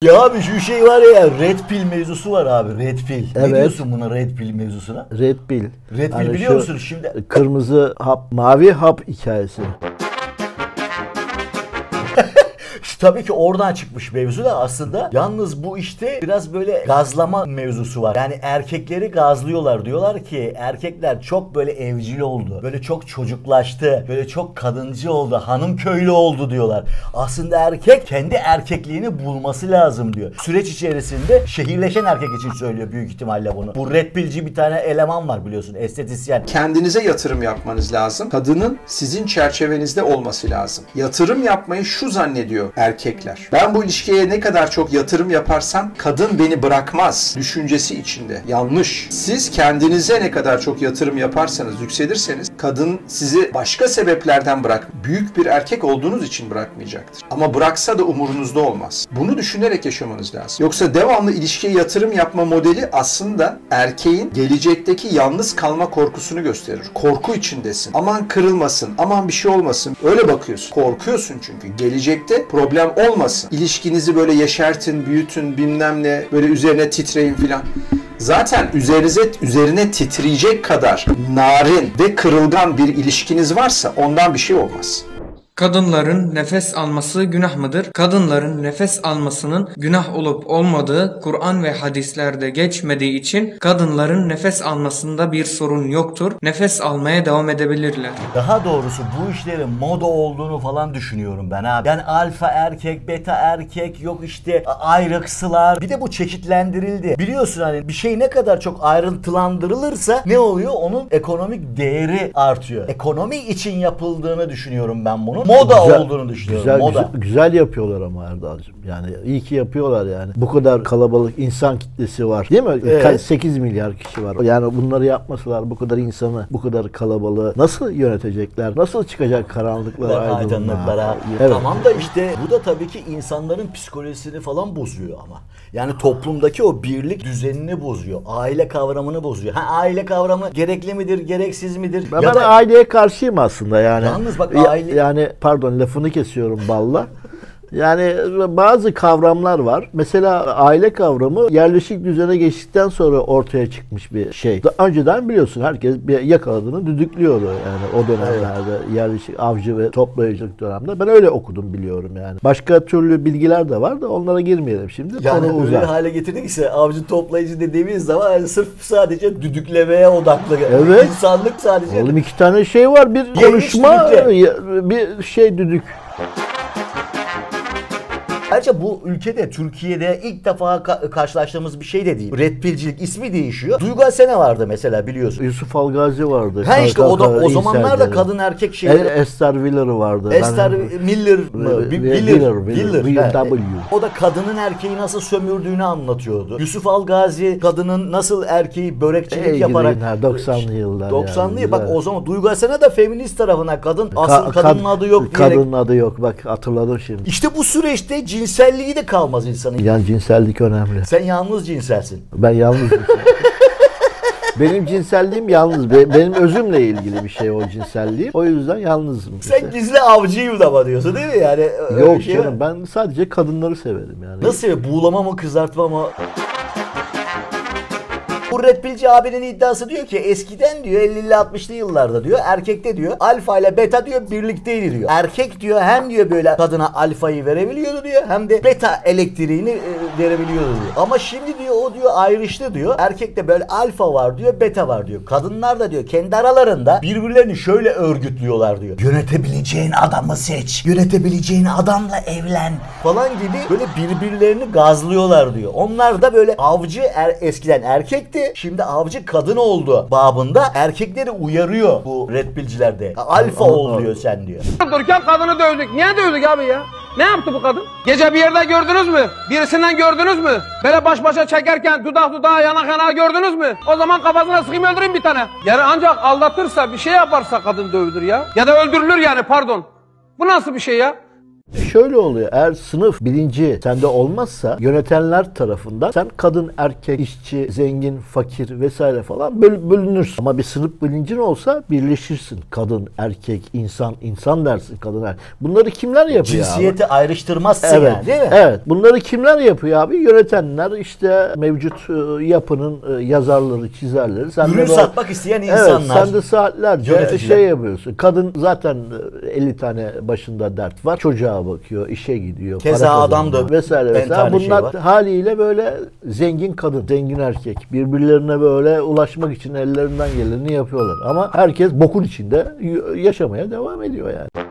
Ya abi şu şey var ya, Red Pill mevzusu var abi, Red Pill. Evet. Ne diyorsun buna, Red Pill mevzusuna? Red Pill. Red Pill Yani biliyor musun şimdi? Kırmızı hap, mavi hap hikayesi. Tabii ki oradan çıkmış mevzu da aslında. Yalnız bu işte biraz böyle gazlama mevzusu var. Yani erkekleri gazlıyorlar. Diyorlar ki erkekler çok böyle evcil oldu. Böyle çok çocuklaştı. Böyle çok kadıncı oldu. Hanım köylü oldu diyorlar. Aslında erkek kendi erkekliğini bulması lazım diyor. Süreç içerisinde şehirleşen erkek için söylüyor büyük ihtimalle bunu. Bu Red Pill'ci bir tane eleman var biliyorsun, estetisyen. Kendinize yatırım yapmanız lazım. Kadının sizin çerçevenizde olması lazım. Yatırım yapmayı şu zannediyor erkekler. Ben bu ilişkiye ne kadar çok yatırım yaparsam kadın beni bırakmaz düşüncesi içinde. Yanlış. Siz kendinize ne kadar çok yatırım yaparsanız, yükselirseniz kadın sizi başka sebeplerden büyük bir erkek olduğunuz için bırakmayacaktır. Ama bıraksa da umurunuzda olmaz. Bunu düşünerek yaşamanız lazım. Yoksa devamlı ilişkiye yatırım yapma modeli aslında erkeğin gelecekteki yalnız kalma korkusunu gösterir. Korku içindesin. Aman kırılmasın, aman bir şey olmasın. Öyle bakıyorsun. Korkuyorsun çünkü. Gelecekte problem olmasın. İlişkinizi böyle yeşertin, büyütün, bilmem ne, böyle üzerine titreyin filan. Zaten üzerine titreyecek kadar narin ve kırılgan bir ilişkiniz varsa ondan bir şey olmaz. Kadınların nefes alması günah mıdır? Kadınların nefes almasının günah olup olmadığı Kur'an ve hadislerde geçmediği için kadınların nefes almasında bir sorun yoktur. Nefes almaya devam edebilirler. Daha doğrusu bu işlerin moda olduğunu falan düşünüyorum ben abi. Yani alfa erkek, beta erkek, yok işte ayrıksılar. Bir de bu çeşitlendirildi. Biliyorsun hani bir şey ne kadar çok ayrıntılandırılırsa ne oluyor? Onun ekonomik değeri artıyor. Ekonomi için yapıldığını düşünüyorum ben bunun. Moda güzel, olduğunu düşünüyorum. Güzel, moda. Güzel yapıyorlar ama Erdal'cığım. Yani iyi ki yapıyorlar yani. Bu kadar kalabalık insan kitlesi var. Değil mi? Evet. 8 milyar kişi var. Yani bunları yapmasalar bu kadar insanı, bu kadar kalabalığı nasıl yönetecekler? Nasıl çıkacak karanlıklara, aydınlıklara? Evet. Tamam da işte bu da tabii ki insanların psikolojisini falan bozuyor ama. Yani toplumdaki o birlik düzenini bozuyor. Aile kavramını bozuyor. Aile kavramı gerekli midir, gereksiz midir? Ben aileye karşıyım aslında yani. Yalnız bak aile... Yani pardon lafını kesiyorum balla. Yani bazı kavramlar var. Mesela aile kavramı yerleşik düzene geçtikten sonra ortaya çıkmış bir şey. Önceden biliyorsun herkes bir yakaladığını düdüklüyordu yani o dönemlerde. Evet. Yerleşik avcı ve toplayıcılık dönemde. Ben öyle okudum biliyorum yani. Başka türlü bilgiler de var da onlara girmeyelim şimdi. Yani öyle hale getirdikse avcı toplayıcı dediğimiz zaman yani sırf sadece düdüklemeye odaklı. Evet. İnsanlık sadece. Oğlum iki tane şey var. Bir konuşma, bir şey düdük. Ayrıca bu ülkede, Türkiye'de ilk defa karşılaştığımız bir şey de değil. Red Pill'cilik ismi değişiyor. Duygu Asena vardı mesela biliyorsun. Yusuf Algazi vardı. İşte o zamanlarda kadın erkek şeyleri. Esther Willer vardı. Esther Miller mı? Willer. O da kadının erkeği nasıl sömürdüğünü anlatıyordu. Yusuf Algazi kadının nasıl erkeği börekçilik yaparak. 90'lı yıllar. 90'lı yani, bak o zaman Duygu Asena da feminist tarafına kadın asıl kadının adı yok diyerek. Kadının adı yok bak hatırladım şimdi. İşte bu süreçte cinselliği de kalmaz insanın. Yani cinsellik önemli. Sen yalnız cinselsin. Ben yalnız Benim cinselliğim yalnız. Benim özümle ilgili bir şey o cinselliğim. O yüzden yalnızım. Sen gizli avcıyım da diyorsun değil mi? Yani yok şey canım ben sadece kadınları severim yani. Nasıl seviyor? Buğulama mı, kızartma mı? Bu Red Pill'ci abinin iddiası diyor ki eskiden diyor 50'li 60'lı yıllarda diyor erkekte diyor alfa ile beta diyor birlikteydi diyor. Erkek diyor hem diyor böyle kadına alfayı verebiliyordu diyor hem de beta elektriğini verebiliyordu diyor. Ama şimdi diyor o diyor ayrıştı diyor. Erkekte böyle alfa var diyor, beta var diyor. Kadınlar da diyor kendi aralarında birbirlerini şöyle örgütlüyorlar diyor. Yönetebileceğin adamı seç. Yönetebileceğin adamla evlen falan gibi böyle birbirlerini gazlıyorlar diyor. Onlar da böyle avcı eskiden erkekti. Şimdi avcı kadın oldu babında erkekleri uyarıyor bu Red Pill'cilerde. Alfa ol diyor sen diyor. Dururken kadını dövdük. Niye dövdük abi ya? Ne yaptı bu kadın? Gece bir yerde gördünüz mü? Birisinden gördünüz mü? Böyle baş başa çekerken dudağa yanak gördünüz mü? O zaman kafasına sıkayım öldüreyim bir tane. Yani ancak aldatırsa bir şey yaparsa kadın dövülür ya. Ya da öldürülür yani pardon. Bu nasıl bir şey ya? Şöyle oluyor. Eğer sınıf bilinci sende olmazsa yönetenler tarafından sen kadın, erkek, işçi, zengin, fakir vesaire falan bölünürsün. Ama bir sınıf bilincin olsa birleşirsin. Kadın, erkek, insan dersin, kadın, erkek. Bunları kimler yapıyor Cinsiyeti abi? ayrıştırmazsın Evet, yani, değil mi? evet. Bunları kimler yapıyor abi? Yönetenler, işte mevcut yapının yazarları, çizerleri. Sen Ürün de satmak isteyen insanlar. Evet, sen de saatlerce Yöneticiler. şey yapıyorsun. Kadın zaten 50 tane başında dert var. Çocuğa bakıyor, işe gidiyor. Keza para adam kazanıyor da vesaire ben vesaire. tane şey Bunlar var. haliyle böyle zengin kadın, zengin erkek birbirlerine böyle ulaşmak için ellerinden geleni yapıyorlar. Ama herkes bokun içinde yaşamaya devam ediyor yani.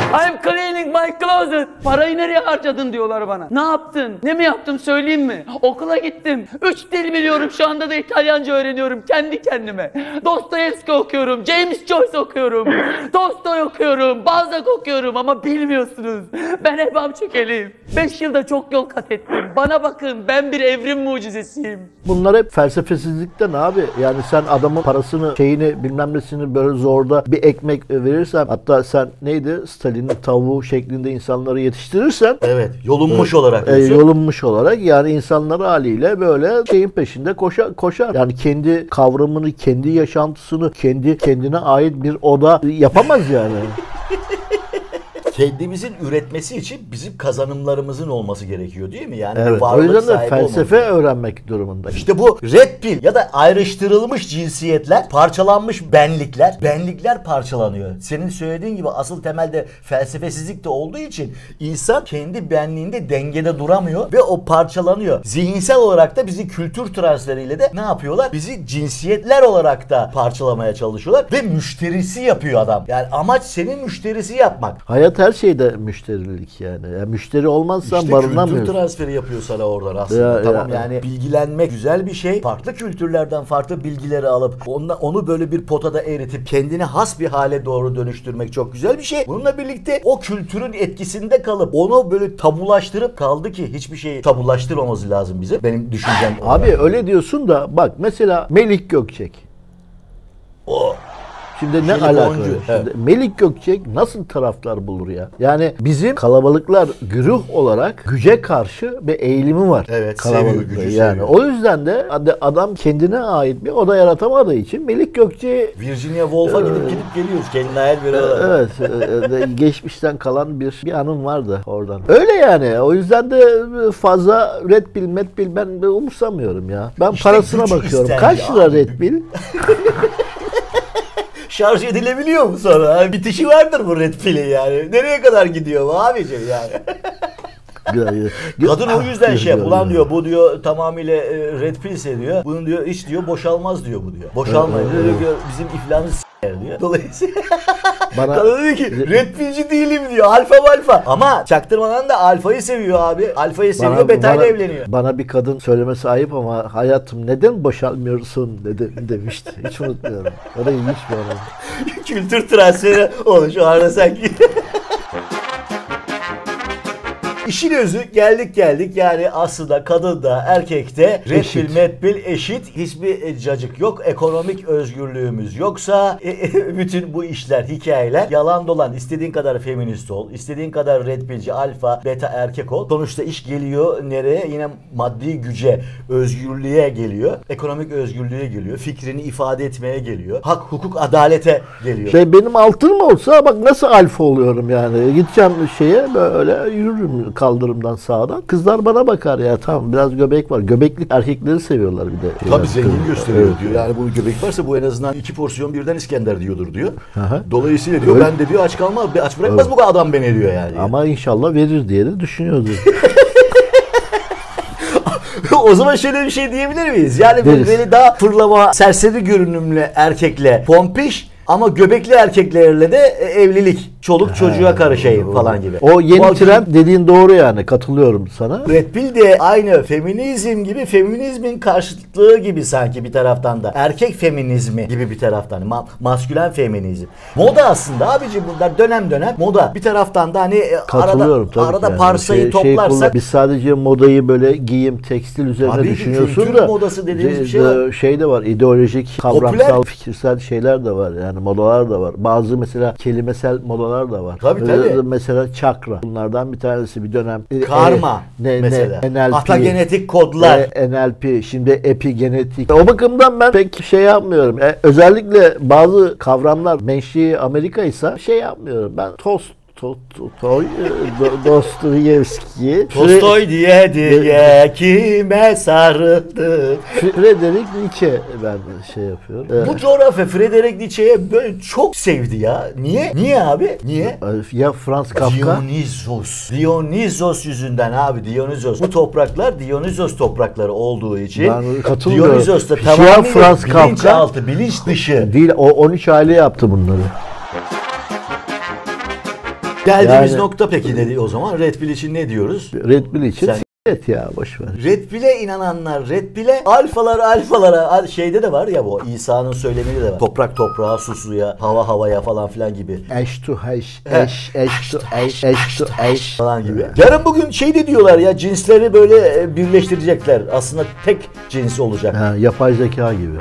I'm cleaning my closet. Parayı nereye harcadın diyorlar bana. Ne yaptın? Ne mi yaptım söyleyeyim mi? Okula gittim. 3 dil biliyorum. Şu anda da İtalyanca öğreniyorum kendi kendime. Dostoyevski okuyorum. James Joyce okuyorum. Tolstoy okuyorum. Balzac okuyorum ama bilmiyorsunuz. Ben hep amçıkeliyim. 5 yılda çok yol kat ettim. Bana bakın, ben bir evrim mucizesiyim. Bunlar hep felsefesizlikten abi. Yani sen adamın parasını, şeyini, bilmem nesini böyle zorda bir ekmek verirsen, hatta sen neydi? Stalin'in tavuğu şeklinde insanları yetiştirirsen, Evet, yolunmuş olarak diyorsun. yolunmuş olarak yani insanlar haliyle böyle şeyin peşinde koşar. Yani kendi kavramını, kendi yaşantısını, kendine ait bir oda yapamaz yani. Kendimizin üretmesi için bizim kazanımlarımızın olması gerekiyor, değil mi? Yani Evet. bir O varlık yüzden de sahibi felsefe olmamız. öğrenmek durumunda. İşte bu red pill ya da ayrıştırılmış cinsiyetler, parçalanmış benlikler parçalanıyor. Senin söylediğin gibi asıl temelde felsefesizlik de olduğu için insan kendi benliğinde dengede duramıyor ve o parçalanıyor. Zihinsel olarak da bizi kültür transferiyle de ne yapıyorlar? Bizi cinsiyetler olarak da parçalamaya çalışıyorlar ve müşterisi yapıyor adam. Yani amaç senin müşterisi yapmak. Hayat her şeyde müşterilik yani. Yani müşteri olmazsan İşte barınamıyorsun. kültür transferi yapıyor sana oradan aslında. Ya, Tamam ya. yani bilgilenmek güzel bir şey. Farklı kültürlerden farklı bilgileri alıp onu böyle bir potada eritip kendine has bir hale doğru dönüştürmek çok güzel bir şey. Bununla birlikte o kültürün etkisinde kalıp onu böyle tabulaştırıp, kaldı ki hiçbir şeyi tabulaştırmamız lazım bize. Benim düşüncem o. Abi öyle diyorsun da bak mesela Melik Gökçek. O Şimdi ne Jeliboncu, alaka? evet. Şimdi Melik Gökçek nasıl taraftar bulur ya? Yani bizim kalabalıklar güruh olarak güce karşı bir eğilimi var. Evet, seviyor, Kalabalıkta gücü yani. seviyor. O yüzden de adam kendine ait bir oda yaratamadığı için Melik Gökçek'i Virginia Woolf'a gidip geliyoruz. Kendine ait bir arada. evet geçmişten kalan bir anım vardı oradan. Öyle yani. O yüzden de fazla Red Pill, Met Pill ben de umursamıyorum ya. Ben İşte parasına güç bakıyorum. ister Kaç ya. lira Red Pill? Şarj edilebiliyor mu sonra? Ha, bitişi vardır bu red pill'in yani. Nereye kadar gidiyor bu abiciğim yani? Kadın o yüzden şey yap. Ulan diyor bu diyor tamamıyla red pill'se diyor. Bunun diyor hiç diyor boşalmaz diyor bu diyor. Boşalmayın diyor. Bizim iflahımız s**er diyor. Dolayısıyla kadın diyor ki red pill'ci değilim diyor. Alfa. Ama çaktırmadan da alfayı seviyor abi. Alfayı seviyor, betayla evleniyor. Bana bir kadın söylemesi ayıp ama hayatım neden boşalmıyorsun demişti. Hiç unutmuyorum. O da ilginç bir anı. Kültür transferi olmuş o arada sanki. İşin özü geldik yani aslında kadında erkekte red Eşit. pill met pill eşit, hiçbir cacık yok, ekonomik özgürlüğümüz yoksa bütün bu işler hikayeler yalan dolan. İstediğin kadar feminist ol, istediğin kadar red pillci alfa beta erkek ol, sonuçta iş geliyor nereye? Yine maddi güce, özgürlüğe geliyor, ekonomik özgürlüğe geliyor, fikrini ifade etmeye geliyor, hak hukuk adalete geliyor. Benim altınım olsa bak nasıl alfa oluyorum yani. Gideceğim şeye böyle yürürüm kaldırımdan sağdan. Kızlar bana bakar ya tamam biraz göbek var. Göbekli erkekleri seviyorlar bir de. Tabii zengin Kızlar. gösteriyor Evet. diyor. Yani bu göbek varsa bu en azından 2 porsiyon birden İskender diyordur diyor. Aha. Dolayısıyla diyor Öyle. ben de diyor aç kalmaz, aç bırakmaz bu adam beni diyor yani. Ama inşallah verir diye de düşünüyordur. O zaman şöyle bir şey diyebilir miyiz? Yani Deriz. böyle daha fırlama, serseri görünümlü erkekle pompiş ama göbekli erkeklerle de evlilik, çoluk çocuğa karışayım falan gibi. O yeni Bu- trend dediğin doğru yani katılıyorum sana. Red Pill de aynı feminizm gibi, feminizmin karşıtlığı gibi sanki bir taraftan da. Erkek feminizmi gibi bir taraftan. Maskülen feminizm. Moda aslında abici bunlar dönem dönem moda. Bir taraftan da hani Katılıyorum tabii arada ki yani. parsayı toplarsak. Biz sadece modayı böyle giyim, tekstil üzerine Tabii ki düşünüyorsun kültür da modası dediğimiz bir şey var. şey de var. İdeolojik, kavramsal, Popüler. fikirsel şeyler de var. Yani modalar da var. Bazı mesela kelimesel modalar kavramlar da var. Tabii, tabii. Mesela çakra. Bunlardan bir tanesi bir dönem. Karma mesela. NLP, Atagenetik kodlar. NLP, şimdi epigenetik. O bakımdan ben pek şey yapmıyorum. Özellikle bazı kavramlar menşei Amerika ise şey yapmıyorum. Ben Dostoyevski, Tolstoy diye kime sarıldı? Friedrich Nietzsche ben şey yapıyorum. Bu coğrafya Friedrich Nietzsche'ye böyle çok sevdi ya. Niye? Niye abi? Niye? Ya Franz Kafka. Dionysos yüzünden abi, Dionysos. Bu topraklar Dionysos toprakları olduğu için Ben katılmıyorum. Dionysos da Ya tamamıyla Franz Kafka bilinçaltı, bilinç dışı. Değil, o 13 aile yaptı bunları. Geldiğimiz Yani- nokta peki dedi o zaman. Red Pill için ne diyoruz? Red Bull için Sen- evet ya boş ver. Red Pill'e inananlar, Red Pill'e alfalara şeyde de var ya, bu İsa'nın söylemleri de var. Toprak toprağa, su suya, hava havaya falan filan gibi. Eş to eş Falan gibi. Yarın bugün şey de diyorlar ya, cinsleri böyle birleştirecekler. Aslında tek cins olacak. Ha, yapay zeka gibi.